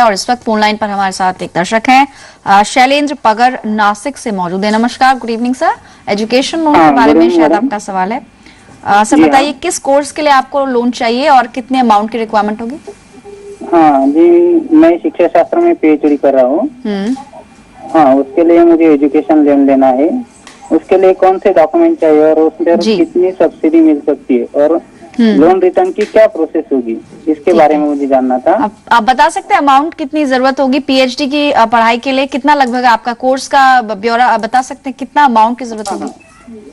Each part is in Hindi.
है और इस वक्त फोन लाइन पर हमारे साथ एक दर्शक हैं, शैलेंद्र पगर नासिक से मौजूद है। नमस्कार, good evening sir. Education loan के बारे में शायद आपका सवाल है। सर बताइए किस कोर्स के लिए आपको लोन चाहिए और कितने अमाउंट की रिक्वायरमेंट होगी? हाँ जी, मैं शिक्षा शास्त्र में पीएचडी कर रहा हूँ। हाँ, उसके लिए मुझे एजुकेशन लोन लेना है। उसके लिए कौन से डॉक्यूमेंट चाहिए और उसमें कितनी सब्सिडी मिल सकती है और लोन रिटर्न की क्या प्रोसेस होगी, इसके बारे में मुझे जानना था। आप बता सकते हैं अमाउंट कितनी जरूरत होगी पीएचडी की पढ़ाई के लिए? कितना लगभग आपका कोर्स का ब्यौरा बता सकते हैं, कितना अमाउंट की जरूरत होगी?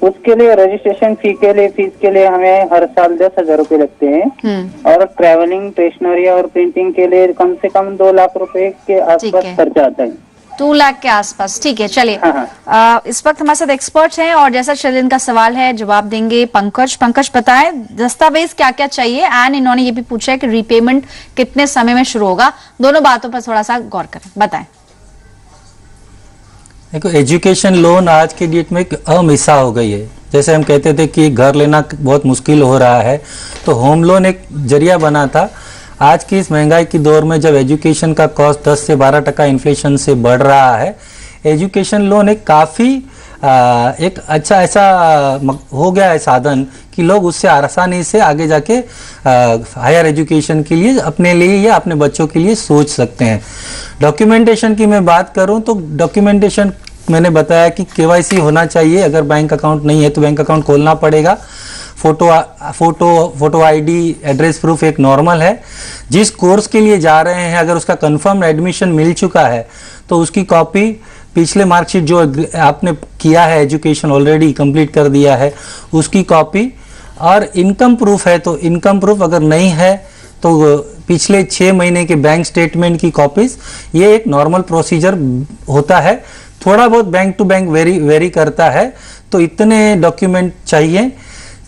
उसके लिए रजिस्ट्रेशन फीस के लिए हमें हर साल 10,000 रुपए लगते हैं और ट्रैवलिंग, स्टेशनरी और प्रिंटिंग के लिए कम से कम 2 लाख रुपए के आसपास खर्चा आता है। 2 लाख के आसपास, ठीक है। चलिए, इस वक्त हमारे साथ एक्सपर्ट्स हैं और जैसा शैलेंद्र का सवाल है जवाब देंगे पंकज बताएं दस्तावेज क्या क्या चाहिए, एंड इन्होंने ये भी पूछा है कि रीपेमेंट कितने समय में शुरू होगा। दोनों बातों पर थोड़ा सा गौर करें, बताएं। देखो, एजुकेशन लोन आज के डेट में एक अहम हिस्सा हो गई है। जैसे हम कहते थे कि घर लेना बहुत मुश्किल हो रहा है, तो होम लोन एक जरिया बना था। आज की इस महंगाई की दौर में जब एजुकेशन का कॉस्ट 10 से 12% इन्फ्लेशन से बढ़ रहा है, एजुकेशन लोन एक काफ़ी एक अच्छा ऐसा हो गया है साधन कि लोग उससे आसानी से आगे जाके हायर एजुकेशन के लिए अपने लिए या अपने बच्चों के लिए सोच सकते हैं। डॉक्यूमेंटेशन की मैं बात करूं तो डॉक्यूमेंटेशन मैंने बताया कि केवाईसी होना चाहिए। अगर बैंक अकाउंट नहीं है तो बैंक अकाउंट खोलना पड़ेगा। फोटो आईडी, एड्रेस प्रूफ एक नॉर्मल है। जिस कोर्स के लिए जा रहे हैं अगर उसका कंफर्म एडमिशन मिल चुका है तो उसकी कॉपी, पिछले मार्कशीट जो आपने किया है, एजुकेशन ऑलरेडी कंप्लीट कर दिया है, उसकी कॉपी, और इनकम प्रूफ है तो इनकम प्रूफ, अगर नहीं है तो पिछले 6 महीने के बैंक स्टेटमेंट की कॉपीज। ये एक नॉर्मल प्रोसीजर होता है। थोड़ा बहुत बैंक टू बैंक वेरी करता है, तो इतने डॉक्यूमेंट चाहिए।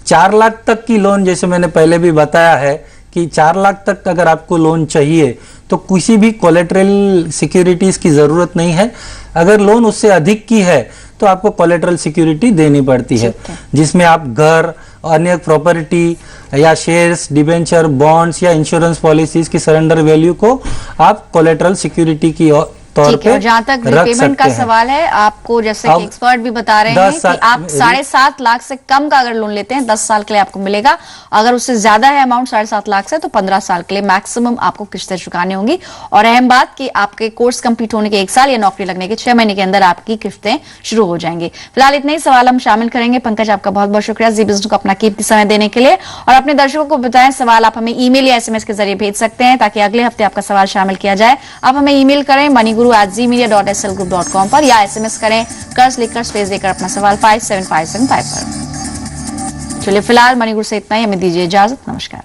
4 लाख तक की लोन, जैसे मैंने पहले भी बताया है कि 4 लाख तक अगर आपको लोन चाहिए तो किसी भी कोलेटरल सिक्योरिटीज की जरूरत नहीं है। अगर लोन उससे अधिक की है तो आपको कोलेटरल सिक्योरिटी देनी पड़ती है, जिसमें आप घर, अन्य प्रॉपर्टी या शेयर्स, डिबेंचर, बॉन्ड्स या इंश्योरेंस पॉलिसीज की सरेंडर वैल्यू को आप कोलेटरल सिक्योरिटी की तौर पे जहां तक रीपेमेंट का सवाल है, आपको जैसे कि एक्सपर्ट भी बता रहे हैं कि आप 7.5 लाख से कम का अगर लोन लेते हैं 10 साल के लिए आपको मिलेगा। अगर उससे ज्यादा है अमाउंट 7.5 लाख से, तो 15 साल के लिए मैक्सिमम आपको किस्तें चुकानी होंगी। और अहम बात कि आपके कोर्स कंप्लीट होने के 1 साल या नौकरी लगने के 6 महीने के अंदर आपकी किस्तें शुरू हो जाएंगी। फिलहाल इतने ही सवाल हम शामिल करेंगे। पंकज, आपका बहुत बहुत शुक्रिया जी बिजनेस को अपना कीमती समय देने के लिए। और अपने दर्शकों को बताएं, सवाल आप हमें ईमेल या SMS के जरिए भेज सकते हैं ताकि अगले हफ्ते आपका सवाल शामिल किया जाए। आप हमें ईमेल करें moniguru@zmedia.slgroup.com पर, या SMS करें कर्ज लिखकर स्पेस देकर अपना सवाल 57575 पर। चलिए, फिलहाल मणिगुरु से इतना ही, हमें दीजिए इजाजत। नमस्कार।